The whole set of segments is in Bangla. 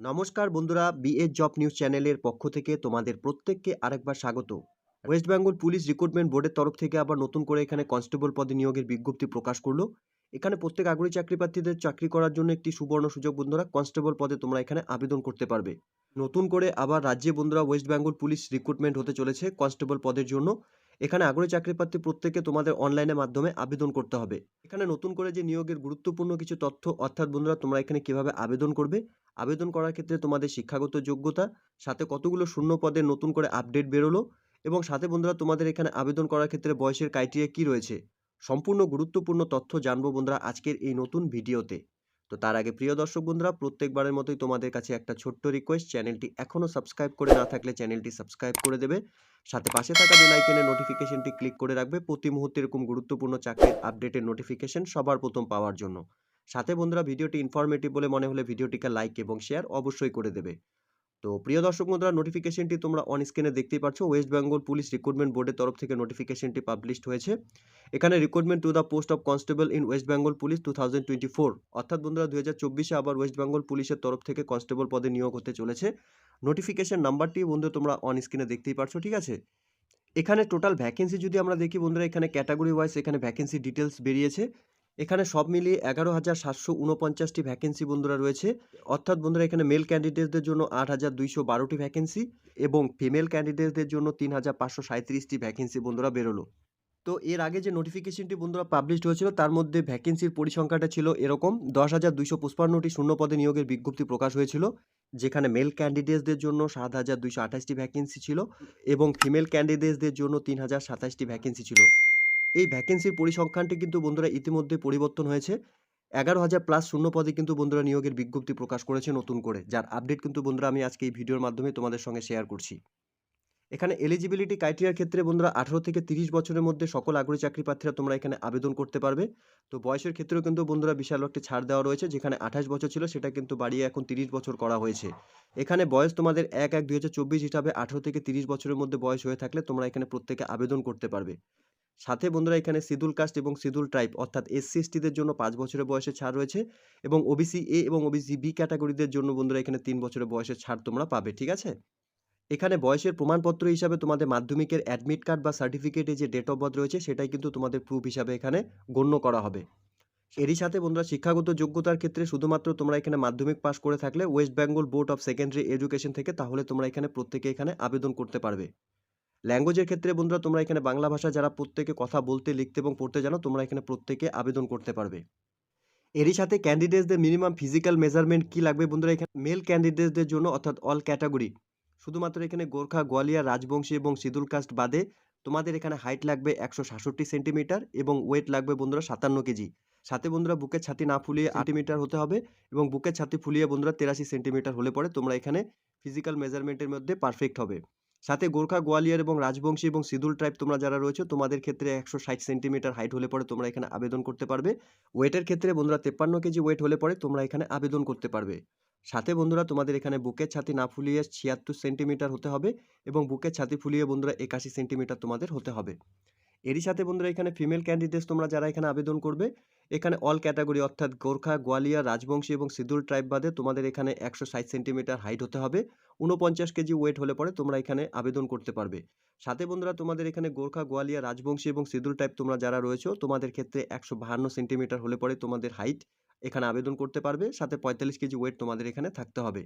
নমস্কার বন্ধুরা, বিএস জব নিউজ চ্যানেলের পক্ষ থেকে তোমাদের প্রত্যেককে আরেকবার স্বাগত। ওয়েস্ট বেঙ্গল পুলিশ রিক্রুটমেন্ট বোর্ডের তরফ থেকে আবার নতুন করে এখানে কনস্টেবল পদে নিয়োগের বিজ্ঞপ্তি প্রকাশ করলো। এখানে প্রত্যেক আগ্রহী চাকরি প্রার্থীদের চাকরি করার জন্য একটি সুবর্ণ সুযোগ বন্ধুরা, কনস্টেবল পদে তোমরা এখানে আবেদন করতে পারবে। নতুন করে আবার রাজ্যে বন্ধুরা ওয়েস্ট বেঙ্গল পুলিশ রিক্রুটমেন্ট হতে চলেছে কনস্টেবল পদের জন্য। এখানে আগ্রহী চাকরি প্রার্থী প্রত্যেকে তোমাদের অনলাইনের মাধ্যমে আবেদন করতে হবে। এখানে নতুন করে যে নিয়োগের গুরুত্বপূর্ণ কিছু তথ্য, অর্থাৎ বন্ধুরা তোমরা এখানে কিভাবে আবেদন করবে, আবেদন করার ক্ষেত্রে তোমাদের শিক্ষাগত যোগ্যতা, সাথে কতগুলো শূন্য পদের নতুন করে আপডেট বেরোলো, এবং সাথে বন্ধুরা তোমাদের এখানে আবেদন করার ক্ষেত্রে বয়সের ক্রাইটেরিয়া কি রয়েছে, সম্পূর্ণ গুরুত্বপূর্ণ তথ্য জানবো বন্ধুরা আজকের এই নতুন ভিডিওতে। তো তার আগে প্রিয় দর্শক বন্ধুরা, প্রত্যেকবারের মতোই তোমাদের কাছে একটা ছোট্ট রিকোয়েস্ট, চ্যানেলটি এখনও সাবস্ক্রাইব করে না থাকলে চ্যানেলটি সাবস্ক্রাইব করে দেবে, সাথে পাশে থাকা বেল আইকনের নোটিফিকেশনটি ক্লিক করে রাখবে প্রতি মুহূর্তে এরকম গুরুত্বপূর্ণ চাকরির আপডেটের নোটিফিকেশন সবার প্রথম পাওয়ার জন্য। সাথে বন্ধুরা ভিডিওটি ইনফরমেটিভ বলে মনে হলে ভিডিওটিকে লাইক এবং শেয়ার অবশ্যই করে দেবে। তো প্রিয় দর্শক বন্ধুরা, নোটিফিকেশনটি তোমরা অন স্ক্রিনে দেখতেই পাচ্ছ। ওয়েস্ট বেঙ্গল পুলিশ রিক্রুটমেন্ট বোর্ডের তরফ থেকে নোটিফিকেশনটি পাবলিশড হয়েছে। এখানে recruitment to the post of constable in West Bengal police 2024, অর্থাৎ বন্ধুরা 2024-এ আবার ওয়েস্ট বেঙ্গল পুলিশের তরফ থেকে কনস্টেবল পদে নিয়োগ হতে চলেছে। নোটিফিকেশন নাম্বারটি বন্ধু তোমরা অন স্ক্রিনে দেখতেই পাচ্ছ, ঠিক আছে। এখানে টোটাল ভ্যাকেন্সি যদি আমরা দেখি বন্ধুরা, এখানে ক্যাটাগরি ওয়াইজ এখানে ভ্যাকেন্সি ডিটেলস বেরিয়েছে। এখানে সব মিলিয়ে 11,749টি ভ্যাকেন্সি বন্ধুরা রয়েছে। অর্থাৎ বন্ধুরা এখানে মেল ক্যান্ডিডেটদের জন্য 8,212টি ভ্যাকেন্সি এবং ফিমেল ক্যান্ডিডেটদের জন্য 3,537টি ভ্যাকেন্সি বন্ধুরা বেরোলো। তো এর আগে যে নোটিফিকেশনটি বন্ধুরা পাবলিশড হয়েছিল তার মধ্যে ভ্যাকেন্সির পরিসংখ্যাটা ছিল এরকম: 10,255টি শূন্য পদে নিয়োগের বিজ্ঞপ্তি প্রকাশ হয়েছিল, যেখানে মেল ক্যান্ডিডেটসদের জন্য 7,228টি ভ্যাকেন্সি ছিল এবং ফিমেল ক্যান্ডিডেটসদের জন্য 3,027টি ভ্যাকেন্সি ছিল। এই ভ্যাকেন্সির পরিসংখ্যানটি কিন্তু বন্ধুরা ইতিমধ্যে পরিবর্তন হয়েছে। 11,000 প্লাস শূন্য পদে কিন্তু বন্ধুরা নিয়োগের বিজ্ঞপ্তি প্রকাশ করেছে নতুন করে, যার আপডেট কিন্তু বন্ধুরা আমি আজকে এই ভিডিওর মাধ্যমে তোমাদের সঙ্গে শেয়ার করছি। এখানে এলিজিবিলিটি ক্রাইটেরিয়ার ক্ষেত্রে বন্ধুরা 18 থেকে 30 বছরের মধ্যে সকল আগ্রহী চাকরি প্রার্থীরা তোমরা এখানে আবেদন করতে পারবে। তো বয়সের ক্ষেত্রেও কিন্তু বন্ধুরা বিশাল একটা ছাড় দেওয়া রয়েছে, যেখানে 28 বছর ছিল সেটা কিন্তু বাড়িয়ে এখন 30 বছর করা হয়েছে। এখানে বয়স তোমাদের 1/1/2024 হিসাবে 18 থেকে 30 বছরের মধ্যে বয়স হয়ে থাকলে তোমরা এখানে প্রত্যেকে আবেদন করতে পারবে। সাথে বন্ধুরা এখানে শিডিউল কাস্ট এবং শিডিউল ট্রাইব অর্থাৎ এসসি এসটিদের জন্য 5 বছরের বয়সের ছাড় রয়েছে, এবং ওবিসি এ এবং ওবিসি বি ক্যাটাগরিদের জন্য বন্ধুরা এখানে 3 বছরের বয়সের ছাড় তোমরা পাবে, ঠিক আছে। এখানে বয়সের প্রমাণপত্র হিসাবে তোমাদের মাধ্যমিকের অ্যাডমিট কার্ড বা সার্টিফিকেটে যে ডেট অফ বার্থ রয়েছে সেটাই কিন্তু তোমাদের প্রুফ হিসাবে এখানে গণ্য করা হবে। এরই সাথে বন্ধুরা শিক্ষাগত যোগ্যতার ক্ষেত্রে শুধুমাত্র তোমরা এখানে মাধ্যমিক পাস করে থাকলে West Bengal board of secondary education থেকে, তাহলে তোমরা এখানে প্রত্যেকে এখানে আবেদন করতে পারবে। ল্যাঙ্গুয়েজের ক্ষেত্রে বন্ধুরা তোমরা এখানে বাংলা ভাষা যারা প্রত্যেকে কথা বলতে, লিখতে এবং পড়তে জানো, তোমরা এখানে প্রত্যেকে আবেদন করতে পারবে। এরই সাথে ক্যান্ডিডেটসদের মিনিমাম ফিজিক্যাল মেজারমেন্ট কি লাগবে বন্ধুরা, এখানে মেল ক্যান্ডিডেটসদের জন্য অর্থাৎ অল ক্যাটাগরি শুধুমাত্র এখানে গোর্খা, গোয়ালিয়া, রাজবংশী এবং শিডিউল কাস্ট বাদে তোমাদের এখানে হাইট লাগবে 167 সেন্টিমিটার এবং ওয়েট লাগবে বন্ধুরা 57 কেজি। সাথে বন্ধুরা বুকের ছাতি না ফুলিয়ে সেন্টিমিটার হতে হবে, এবং বুকের ছাতি ফুলিয়ে বন্ধুরা 83 সেন্টিমিটার হলে পরে তোমরা এখানে ফিজিক্যাল মেজারমেন্টের মধ্যে পারফেক্ট হবে। সাথে গোর্খা, গোয়ালিয়র এবং রাজবংশী এবং শিডিউল ট্রাইব তোমরা যারা রয়েছে তোমাদের ক্ষেত্রে 160 সেন্টিমিটার হাইট হলে পরে তোমরা এখানে আবেদন করতে পারবে। ওয়েটের ক্ষেত্রে বন্ধুরা 53 কেজি ওয়েট হলে পরে তোমরা এখানে আবেদন করতে পারবে। সাথে বন্ধুরা তোমাদের এখানে বুকের ছাতি না ফুলিয়ে 76 সেন্টিমিটার হতে হবে, এবং বুকের ছাতি ফুলিয়ে বন্ধুরা 81 সেন্টিমিটার তোমাদের হতে হবে। এরই সাথে বন্ধুরা এখানে ফিমেল ক্যান্ডিডেটস তোমরা যারা এখানে আবেদন করবে, এখানে অল ক্যাটাগরি অর্থাৎ গোর্খা, গোয়ালিয়া, রাজবংশী এবং শিডিউল ট্রাইব বাদে তোমাদের এখানে 160 সেন্টিমিটার হাইট হতে হবে, 49 কেজি ওয়েট হলে পরে তোমরা এখানে আবেদন করতে পারবে। সাথে বন্ধুরা তোমাদের এখানে গোর্খা, গোয়ালিয়া, রাজবংশী এবং শিডিউল ট্রাইব তোমরা যারা রয়েছে তোমাদের ক্ষেত্রে 152 সেন্টিমিটার হলে পরে তোমাদের হাইট এখানে আবেদন করতে পারবে, সাথে 45 কেজি ওয়েট তোমাদের এখানে থাকতে হবে।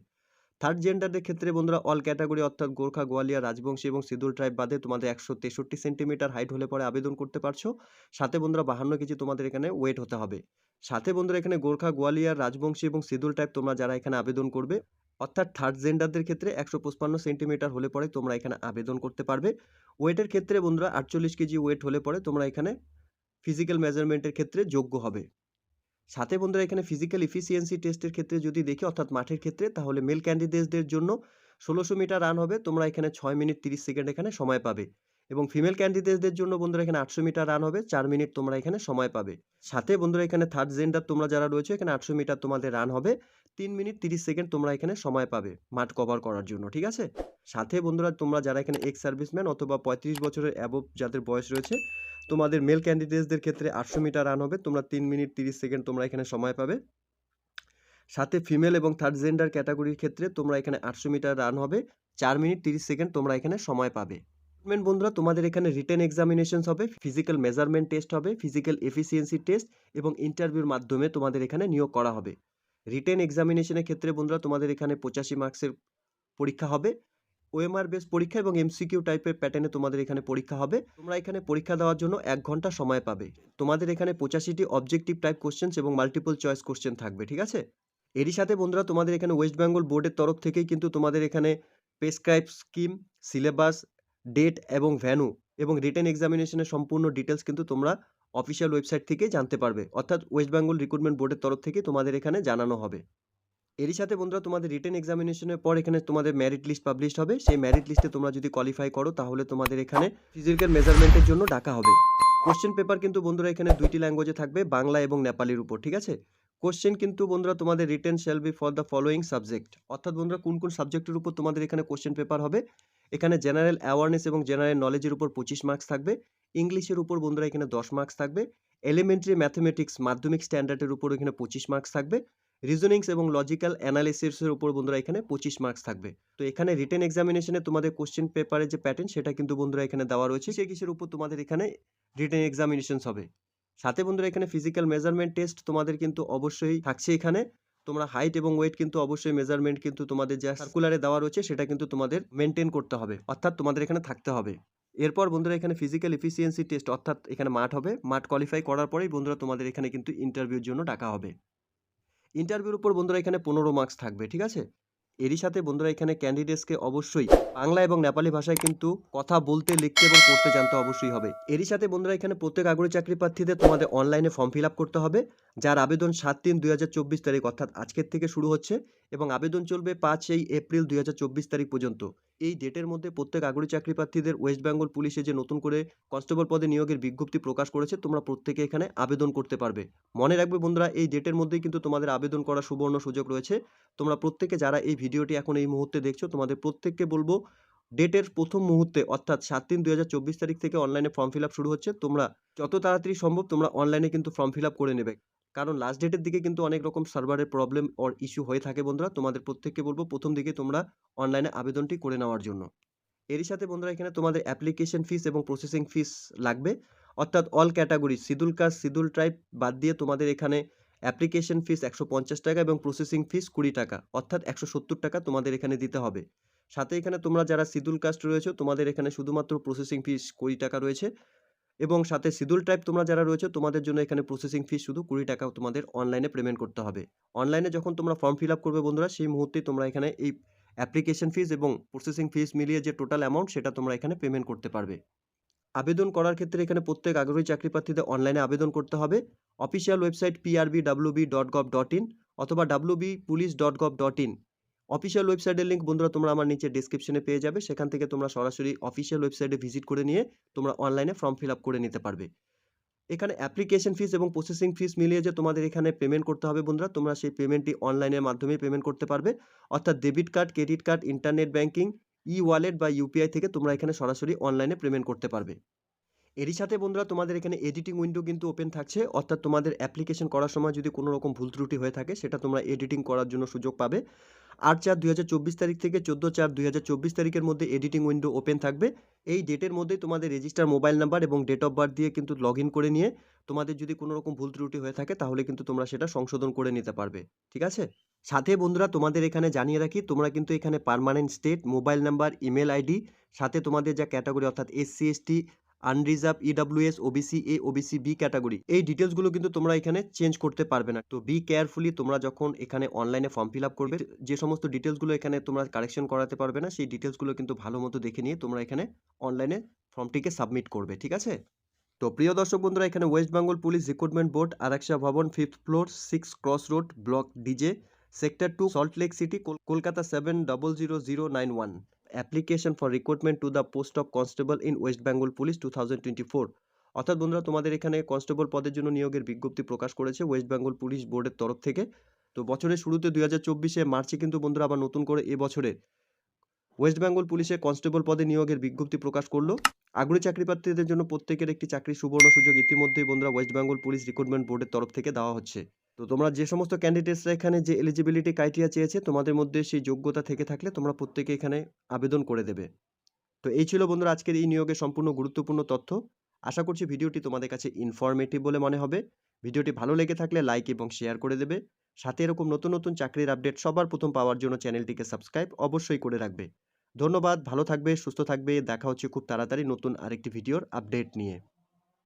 থার্ড জেন্ডারদের ক্ষেত্রে বন্ধুরা অল ক্যাটাগরি অর্থাৎ গোর্খা, গোয়ালিয়া, রাজবংশী এবং শিডিউল ট্রাইব বাদে তোমাদের 163 সেন্টিমিটার হাইট হলে পরে আবেদন করতে পারছো। সাথে বন্ধুরা 52 কেজি তোমাদের এখানে ওয়েট হতে হবে। সাথে বন্ধুরা এখানে গোর্খা, গোয়ালিয়া, রাজবংশী এবং শিডিউল ট্রাইব তোমরা যারা এখানে আবেদন করবে, অর্থাৎ থার্ড জেন্ডারদের ক্ষেত্রে 155 সেন্টিমিটার হলে পরে তোমরা এখানে আবেদন করতে পারবে। ওয়েটের ক্ষেত্রে বন্ধুরা 48 কেজি ওয়েট হলে পরে তোমরা এখানে ফিজিক্যাল মেজারমেন্টের ক্ষেত্রে যোগ্য হবে। সাথে বন্ধুরা এখানে ফিজিক্যাল এফিসিয়েন্সি টেস্টের ক্ষেত্রে যদি দেখি অর্থাৎ মাঠের ক্ষেত্রে, তাহলে মেল ক্যান্ডিডেটসদের জন্য 1600 মিটার রান হবে, তোমরা এখানে 6 মিনিট 30 সেকেন্ড এখানে সময় পাবে, এবং ফিমেল ক্যান্ডিডেটসদের জন্য বন্ধুরা এখানে 800 মিটার রান হবে, 4 মিনিট তোমরা এখানে সময় পাবে। সাথে বন্ধুরা এখানে থার্ড জেন্ডার তোমরা যারা রয়েছে এখানে 800 মিটার তোমাদের রান হবে, 3 মিনিট 30 সেকেন্ড তোমরা এখানে সময় পাবে মাঠ কভার করার জন্য, ঠিক আছে। সাথে বন্ধুরা তোমরা যারা এখানে এক্স সার্ভিসম্যান অথবা 35 বছরের অ্যাবভ যাদের বয়স রয়েছে, তোমাদের মেল ক্যান্ডিডেটসদের ক্ষেত্রে 800 মিটার রান হবে, তোমরা 3 মিনিট 30 সেকেন্ড তোমরা এখানে সময় পাবে। সাথে ফিমেল এবং থার্ড জেন্ডার ক্যাটাগরির ক্ষেত্রে তোমরা এখানে 800 মিটার রান হবে, 4 মিনিট 30 সেকেন্ড তোমরা এখানে সময় পাবে। বন্ধুরা তোমাদের এখানে রিটেন এক্সামিনেশনস হবে, ফিজিক্যাল মেজারমেন্ট টেস্ট হবে, ফিজিক্যাল এফিসিয়েন্সি টেস্ট এবং ইন্টারভিউর মাধ্যমে তোমাদের এখানে নিয়োগ করা হবে। রিটেন এক্সামিনেশনের ক্ষেত্রে বন্ধুরা তোমাদের এখানে 85 মার্কসের পরীক্ষা হবে, ওএমআর বেস পরীক্ষা এবং এমসিকিউ টাইপের প্যাটার্নে তোমাদের এখানে পরীক্ষা হবে। তোমরা এখানে পরীক্ষা দেওয়ার জন্য 1 ঘন্টা সময় পাবে। তোমাদের এখানে 85টি অবজেক্টিভ টাইপ কোশ্চেন্স এবং মাল্টিপল চয়েস কোশ্চেন থাকবে, ঠিক আছে? এরই সাথে বন্ধুরা তোমাদের এখানে ওয়েস্ট বেঙ্গল বোর্ডের তরফ থেকেই কিন্তু তোমাদের এখানে প্রেসক্রাইব স্কিম, সিলেবাস, ডেট এবং ভ্যানু এবং রিটেন এক্সামিনেশনের সম্পূর্ণ ডিটেলস কিন্তু তোমরা অফিসিয়াল ওয়েবসাইট থেকে জানতে পারবে, অর্থাৎ ওয়েস্ট বেঙ্গল রিক্রুটমেন্ট বোর্ডের তরফ থেকে তোমাদের এখানে জানানো হবে। এরই সাথে বন্ধুরা তোমাদের রিটেন এক্সামিনেশনের পর এখানে তোমাদের মেরিট লিস্ট পাবলিশ হবে। সেই মেরিট লিস্টে তোমরা যদি কোয়ালিফাই করো তাহলে তোমাদের এখানে ফিজিক্যাল মেজারমেন্টের জন্য ডাকা হবে। কোশ্চেন পেপার কিন্তু বন্ধুরা এখানে 2টি ল্যাঙ্গুয়েজে থাকবে, বাংলা এবং নেপালির উপর, ঠিক আছে? কোশ্চেন কিন্তু বন্ধুরা তোমাদের written shall be for the following subject, অর্থাৎ বন্ধুরা কোন কোন সাবজেক্টের উপর তোমাদের এখানে কোশ্চেন পেপার হবে। এখানে জেনারেল অ্যাওয়ারনেস এবং জেনারেল নলেজের উপর 25 মার্কস থাকবে, ইংলিশের উপর বন্ধুরা এখানে 10 মার্কস থাকবে, এলিমেন্টারি ম্যাথমেটিক্স মাধ্যমিক স্ট্যান্ডার্ডের উপর এখানে 25 মার্কস থাকবে, রিজনিংস এবং লজিক্যাল অ্যানালিসিসের উপর বন্ধুরা এখানে 25 মার্কস থাকবে। তো এখানে রিটেন এক্সামিনেশনে তোমাদের কোশ্চেন পেপারের যে প্যাটার্ন সেটা কিন্তু বন্ধুরা এখানে দেওয়া রয়েছে, সেই কিসের উপর তোমাদের এখানে রিটেন এক্সামিনেশনস হবে। সাথে বন্ধুরা এখানে ফিজিক্যাল মেজারমেন্ট টেস্ট তোমাদের কিন্তু অবশ্যই থাকছে। এখানে তোমরা হাইট এবং ওয়েট কিন্তু অবশ্যই মেজারমেন্ট কিন্তু তোমাদের যা সার্কুলারে দেওয়া রয়েছে সেটা কিন্তু তোমাদের মেনটেন করতে হবে, অর্থাৎ তোমাদের এখানে থাকতে হবে। এরপর বন্ধুরা এখানে ফিজিক্যাল এফিসিয়েন্সি টেস্ট, অর্থাৎ এখানে মাঠ হবে, মাঠ কোয়ালিফাই করার পরেই বন্ধুরা তোমাদের এখানে কিন্তু ইন্টারভিউর জন্য ডাকা হবে। ইন্টারভিউর উপর বন্ধুরা এখানে 15 মার্কস থাকবে, ঠিক আছে? এরই সাথে বন্ধুরা এখানে ক্যান্ডিডেটসকে অবশ্যই বাংলা এবং নেপালি ভাষায় কিন্তু কথা বলতে, লিখতে এবং পড়তে জানতে অবশ্যই হবে। এরই সাথে বন্ধুরা এখানে প্রত্যেক আগ্রহী চাকরি প্রার্থীদের তোমাদের অনলাইনে ফর্ম ফিল আপ করতে হবে, যার আবেদন 7/3/2024 তারিখ অর্থাৎ আজকের থেকে শুরু হচ্ছে এবং আবেদন চলবে 5 এপ্রিল 2024 তারিখ পর্যন্ত। এই ডেটের মধ্যে প্রত্যেক আগ্রহী চাকরি প্রার্থীদের ওয়েস্ট বেঙ্গল পুলিশে যে নতুন করে কনস্টেবল পদে নিয়োগের বিজ্ঞপ্তি প্রকাশ করেছে, তোমরা প্রত্যেকে এখানে আবেদন করতে পারবে। মনে রাখবে বন্ধুরা, এই ডেটের মধ্যেই কিন্তু তোমাদের আবেদন করার সুবর্ণ সুযোগ রয়েছে। তোমরা প্রত্যেকে যারা এই ভিডিওটি এখন এই মুহূর্তে দেখছো, তোমাদের প্রত্যেককে বলবো ডেটের প্রথম মুহূর্তে অর্থাৎ 7/3/2024 তারিখ থেকে অনলাইনে ফর্ম ফিল আপ শুরু হচ্ছে। তোমরা যত তাড়াতাড়ি সম্ভব তোমরা অনলাইনে কিন্তু ফর্ম ফিল আপ করে নেবে, কারণ লাস্ট ডেটের দিকে কিন্তু অনেক রকম সার্ভারের প্রবলেম অর ইস্যু হয়ে থাকে। বন্ধুরা তোমাদের প্রত্যেককে বলবো প্রথম দিকে তোমরা অনলাইনে আবেদনটি করে নেওয়ার জন্য। এরই সাথে বন্ধুরা এখানে তোমাদের অ্যাপ্লিকেশন ফিস এবং প্রসেসিং ফিস লাগবে, অর্থাৎ all category schedule caste schedule tribe বাদ দিয়ে তোমাদের এখানে অ্যাপ্লিকেশন ফিস 150 টাকা এবং প্রসেসিং ফিস 20 টাকা, অর্থাৎ 170 টাকা তোমাদের এখানে দিতে হবে। সাথে এখানে তোমরা যারা শিডিউল কাস্ট রয়েছে তোমাদের এখানে শুধুমাত্র প্রসেসিং ফিস 20 টাকা রয়েছে এবং সাথে শিডিউল ট্রাইব তোমরা যারা রয়েছে তোমাদের জন্য এখানে প্রসেসিং ফিস শুধু 20 টাকা তোমাদের অনলাইনে পেমেন্ট করতে হবে। অনলাইনে যখন তোমরা ফর্ম ফিল আপ করবে বন্ধুরা, সেই মুহূর্তেই তোমরা এখানে এই অ্যাপ্লিকেশন ফিস এবং প্রসেসিং ফিস মিলিয়ে যে টোটাল অ্যামাউন্ট সেটা তোমরা এখানে পেমেন্ট করতে পারবে। আবেদন করার ক্ষেত্রে এখানে প্রত্যেক আগ্রহী চাকরি প্রার্থীদের অনলাইনে আবেদন করতে হবে। অফিসিয়াল ওয়েবসাইট prbwb.gov.in অথবা wbpolice.gov.in। অফিসিয়াল ওয়েবসাইটের লিঙ্ক বন্ধুরা তোমরা আমার নিচে ডেসক্রিপশনে পেয়ে যাবে, সেখান থেকে তোমরা সরাসরি অফিসিয়াল ওয়েবসাইটে ভিজিট করে নিয়ে তোমরা অনলাইনে ফর্ম ফিল আপ করে নিতে পারবে। এখানে অ্যাপ্লিকেশন ফিস এবং প্রসেসিং ফিস মিলিয়ে যে তোমাদের এখানে পেমেন্ট করতে হবে বন্ধুরা, তোমরা সেই পেমেন্টটি অনলাইনের মাধ্যমে পেমেন্ট করতে পারবে, অর্থাৎ debit card, credit card, internet banking, wallet বা ইউপিআই থেকে তোমরা এখানে সরাসরি অনলাইনে পেমেন্ট করতে পারবে। এরই সাথে বন্ধুরা তোমাদের এখানে এডিটিং উইন্ডো কিন্তু ওপেন থাকছে, অর্থাৎ তোমাদের অ্যাপ্লিকেশন করার সময় যদি কোনো রকম ভুল ত্রুটি হয়ে থাকে সেটা তোমরা এডিটিং করার জন্য সুযোগ পাবে। 8/4/2024 তারিখ থেকে 14/4/2024 তারিখের মধ্যে এডিটিং উইন্ডো ওপেন থাকবে। এই ডেটের মধ্যেই তোমাদের রেজিস্টার মোবাইল নাম্বার এবং ডেট অফ বার্থ দিয়ে কিন্তু লগ ইন করে নিয়ে তোমাদের যদি কোনো রকম ভুল ত্রুটি হয়ে থাকে তাহলে কিন্তু তোমরা সেটা সংশোধন করে নিতে পারবে, ঠিক আছে? সাথে বন্ধুরা তোমাদের এখানে জানিয়ে রাখি, তোমরা কিন্তু এখানে permanent state, mobile number, email ID, সাথে তোমাদের যা ক্যাটাগরি অর্থাৎ SC ST, unreserved, EWS, OBC A, OBC B category, এই ডিটেলসগুলো কিন্তু তোমরা এখানে চেঞ্জ করতে পারবে না। তো বি কেয়ারফুলি, তোমরা যখন এখানে অনলাইনে ফর্ম ফিল আপ করবে যে সমস্ত ডিটেলসগুলো এখানে তোমরা কারেকশন করাতে পারবে না, সেই ডিটেলসগুলো কিন্তু ভালো মতো দেখে নিয়ে তোমরা এখানে অনলাইনে ফর্মটিকে সাবমিট করবে, ঠিক আছে? তো প্রিয় দর্শক বন্ধুরা, এখানে West Bengal police recruitment board, Araksha ভবন, 5th floor, 6 cross road, block DJ, sector 2, salt lake city, Kolkata 700091। Application for recruitment to the post of constable in West Bengal police 2024। অর্থাৎ বন্ধুরা তোমাদের এখানে কনস্টেবল পদের জন্য নিয়োগের বিজ্ঞপ্তি প্রকাশ করেছে ওয়েস্ট বেঙ্গল পুলিশ বোর্ডের তরফ থেকে। তো বছরের শুরুতে 2024 মার্চে কিন্তু বন্ধুরা আবার নতুন করে এবছরে ওয়েস্ট বেঙ্গল পুলিশে কনস্টেবল পদে নিয়োগের বিজ্ঞপ্তি প্রকাশ করলো। আগ্রহী চাকরি প্রার্থীদের জন্য প্রত্যেকের একটি চাকরির সুবর্ণ সুযোগ ইতিমধ্যেই বন্ধুরা ওয়েস্ট বেঙ্গল পুলিশ রিক্রুটমেন্ট বোর্ডের তরফ থেকে দেওয়া হচ্ছে। তো তোমরা যে সমস্ত ক্যান্ডিডেটসরা এখানে যে এলিজিবিলিটি ক্রাইটেরিয়া চেয়েছে তোমাদের মধ্যে সেই যোগ্যতা থেকে থাকলে তোমরা প্রত্যেকে এখানে আবেদন করে দেবে। তো এই ছিল বন্ধুরা আজকের এই নিয়োগের সম্পূর্ণ গুরুত্বপূর্ণ তথ্য। আশা করছি ভিডিওটি তোমাদের কাছে ইনফরমেটিভ বলে মনে হবে। ভিডিওটি ভালো লেগে থাকলে লাইক এবং শেয়ার করে দেবে। সাথে এরকম নতুন নতুন চাকরির আপডেট সবার প্রথম পাওয়ার জন্য চ্যানেলটিকে সাবস্ক্রাইব অবশ্যই করে রাখবে। ধন্যবাদ, ভালো থাকবে, সুস্থ থাকবে। দেখা হচ্ছে খুব তাড়াতাড়ি নতুন আরেকটি ভিডিওর আপডেট নিয়ে।